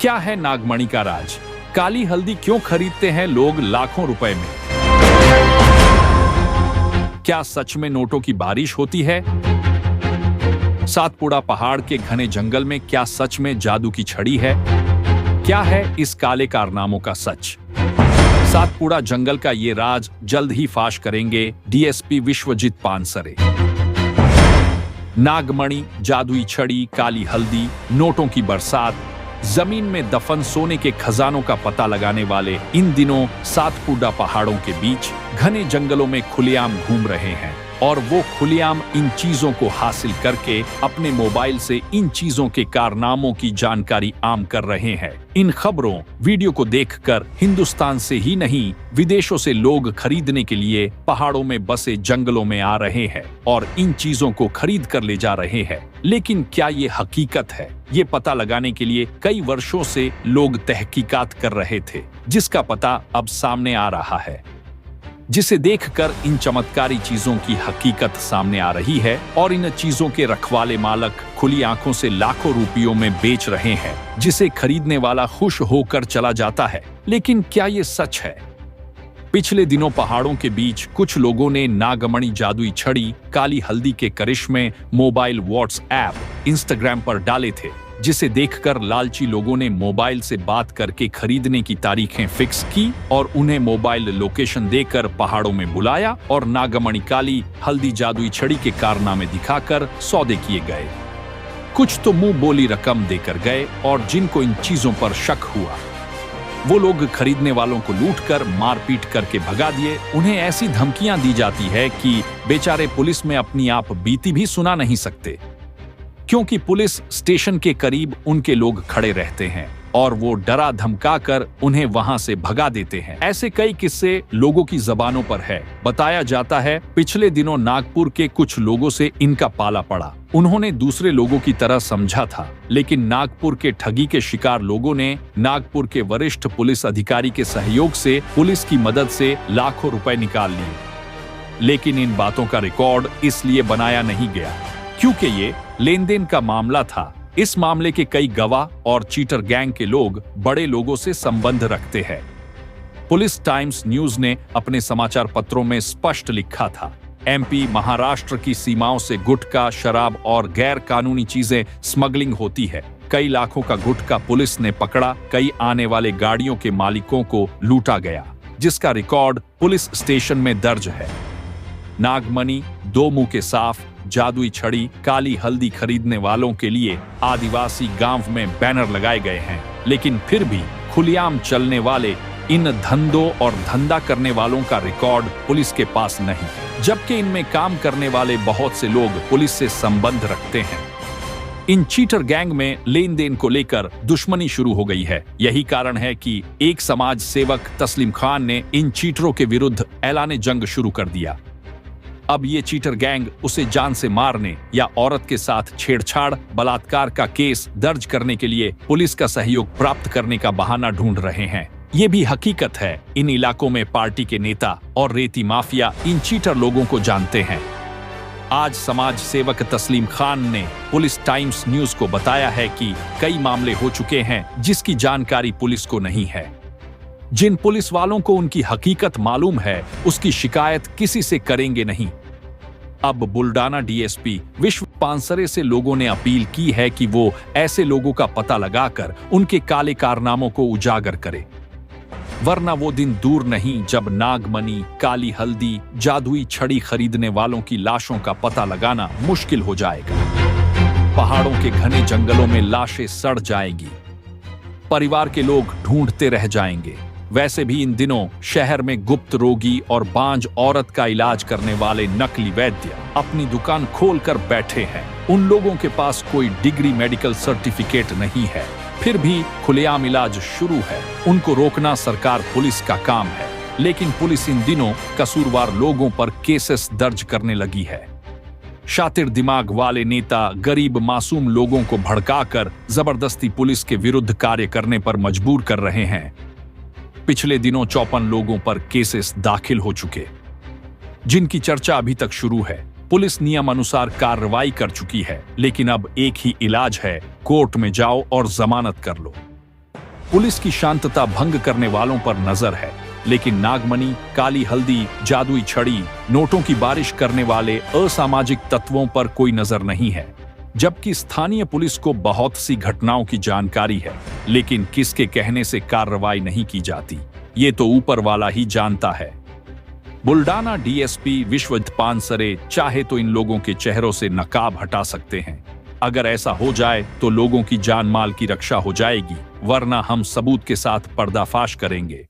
क्या है नागमणि का राज? काली हल्दी क्यों खरीदते हैं लोग लाखों रुपए में? क्या सच में नोटों की बारिश होती है? सातपुड़ा पहाड़ के घने जंगल में क्या सच में जादू की छड़ी है? क्या है इस काले कारनामों का सच? सातपुड़ा जंगल का ये राज जल्द ही फाश करेंगे डीएसपी विश्वजीत पानसरे। नागमणि, जादुई छड़ी, काली हल्दी, नोटों की बरसात, जमीन में दफन सोने के खजानों का पता लगाने वाले इन दिनों सातपुड़ा पहाड़ों के बीच घने जंगलों में खुलेआम घूम रहे हैं और वो खुलेआम इन चीजों को हासिल करके अपने मोबाइल से इन चीजों के कारनामों की जानकारी आम कर रहे हैं। इन खबरों, वीडियो को देखकर हिंदुस्तान से ही नहीं विदेशों से लोग खरीदने के लिए पहाड़ों में बसे जंगलों में आ रहे हैं और इन चीजों को खरीद कर ले जा रहे हैं। लेकिन क्या ये हकीकत है? ये पता लगाने के लिए कई वर्षों से लोग तहकीकात कर रहे थे, जिसका पता अब सामने आ रहा है, जिसे देखकर इन चमत्कारी चीजों की हकीकत सामने आ रही है और इन चीजों के रखवाले मालक खुली आंखों से लाखों रुपयों में बेच रहे हैं, जिसे खरीदने वाला खुश होकर चला जाता है। लेकिन क्या ये सच है? पिछले दिनों पहाड़ों के बीच कुछ लोगों ने नागमणि, जादुई छड़ी, काली हल्दी के करिश्मे मोबाइल, व्हाट्सएप, इंस्टाग्राम पर डाले थे, जिसे देखकर लालची लोगों ने मोबाइल से बात करके खरीदने की तारीखें फिक्स की और उन्हें मोबाइल लोकेशन देकर पहाड़ों में बुलाया और नागमणि, काली हल्दी, जादुई छड़ी के कारनामे दिखाकर सौदे किए गए। कुछ तो मुंह बोली रकम देकर गए और जिनको इन चीजों पर शक हुआ वो लोग खरीदने वालों को लूटकर मारपीट करके भगा दिए। उन्हें ऐसी धमकियां दी जाती है कि बेचारे पुलिस में अपनी आप बीती भी सुना नहीं सकते, क्योंकि पुलिस स्टेशन के करीब उनके लोग खड़े रहते हैं और वो डरा धमका कर उन्हें वहां से भगा देते हैं। ऐसे कई किस्से लोगों की जबानों पर है। बताया जाता है पिछले दिनों नागपुर के कुछ लोगों से इनका पाला पड़ा। उन्होंने दूसरे लोगों की तरह समझा था, लेकिन नागपुर के ठगी के शिकार लोगों ने नागपुर के वरिष्ठ पुलिस अधिकारी के सहयोग से पुलिस की मदद से लाखों रुपए निकाल लिए। लेकिन इन बातों का रिकॉर्ड इसलिए बनाया नहीं गया क्योंकि ये लेन देन का मामला था। इस मामले के कई गवाह और चीटर गैंग के लोग बड़े लोगों से संबंध रखते हैं। पुलिस टाइम्स न्यूज ने अपने समाचार पत्रों में स्पष्ट लिखा था, एमपी, महाराष्ट्र की सीमाओं से गुटखा, शराब और गैर कानूनी चीजें स्मगलिंग होती है। कई लाखों का गुटखा पुलिस ने पकड़ा, कई आने वाले गाड़ियों के मालिकों को लूटा गया, जिसका रिकॉर्ड पुलिस स्टेशन में दर्ज है। नागमणि, दो मुंह के साफ, जादुई छड़ी, काली हल्दी खरीदने वालों के लिए आदिवासी गांव में बैनर लगाए गए हैं, लेकिन फिर भी खुलेआम चलने वाले इन धंधों और धंधा करने वालों का रिकॉर्ड पुलिस के पास नहीं, जबकि इनमें काम करने वाले बहुत से लोग पुलिस से संबंध रखते हैं। इन चीटर गैंग में लेन देन को लेकर दुश्मनी शुरू हो गई है। यही कारण है कि एक समाज सेवक तस्लीम खान ने इन चीटरों के विरुद्ध ऐलाने जंग शुरू कर दिया। अब ये चीटर गैंग उसे जान से मारने या औरत के साथ छेड़छाड़, बलात्कार का केस दर्ज करने के लिए पुलिस का सहयोग प्राप्त करने का बहाना ढूंढ रहे हैं। ये भी हकीकत है, इन इलाकों में पार्टी के नेता और रेती माफिया इन चीटर लोगों को जानते हैं। आज समाज सेवक तस्लीम खान ने पुलिस टाइम्स न्यूज को बताया है कि कई मामले हो चुके हैं जिसकी जानकारी पुलिस को नहीं है। जिन पुलिस वालों को उनकी हकीकत मालूम है उसकी शिकायत किसी से करेंगे नहीं। अब बुल्डाना डीएसपी विश्व पानसरे से लोगों ने अपील की है कि वो ऐसे लोगों का पता लगाकर उनके काले कारनामों को उजागर करे, वरना वो दिन दूर नहीं जब नागमणि, काली हल्दी, जादुई छड़ी खरीदने वालों की लाशों का पता लगाना मुश्किल हो जाएगा। पहाड़ों के घने जंगलों में लाशें सड़ जाएंगी, परिवार के लोग ढूंढते रह जाएंगे। वैसे भी इन दिनों शहर में गुप्त रोगी और बांझ औरत का इलाज करने वाले नकली वैद्य अपनी दुकान खोलकर बैठे हैं। उन लोगों के पास कोई डिग्री, मेडिकल सर्टिफिकेट नहीं है, फिर भी खुलेआम इलाज शुरू है। उनको रोकना सरकार, पुलिस का काम है, लेकिन पुलिस इन दिनों कसूरवार लोगों पर केसेस दर्ज करने लगी है। शातिर दिमाग वाले नेता गरीब मासूम लोगों को भड़काकर जबरदस्ती पुलिस के विरुद्ध कार्य करने पर मजबूर कर रहे हैं। पिछले दिनों 54 लोगों पर केसेस दाखिल हो चुके, जिनकी चर्चा अभी तक शुरू है। पुलिस नियम अनुसार कार्रवाई कर चुकी है, लेकिन अब एक ही इलाज है, कोर्ट में जाओ और जमानत कर लो। पुलिस की शांतता भंग करने वालों पर नजर है, लेकिन नागमणि, काली हल्दी, जादुई छड़ी, नोटों की बारिश करने वाले असामाजिक तत्वों पर कोई नजर नहीं है। जबकि स्थानीय पुलिस को बहुत सी घटनाओं की जानकारी है, लेकिन किसके कहने से कार्रवाई नहीं की जाती, ये तो ऊपर वाला ही जानता है। बुल्डाना डीएसपी विश्वजित पानसरे चाहे तो इन लोगों के चेहरों से नकाब हटा सकते हैं। अगर ऐसा हो जाए तो लोगों की जान माल की रक्षा हो जाएगी, वरना हम सबूत के साथ पर्दाफाश करेंगे।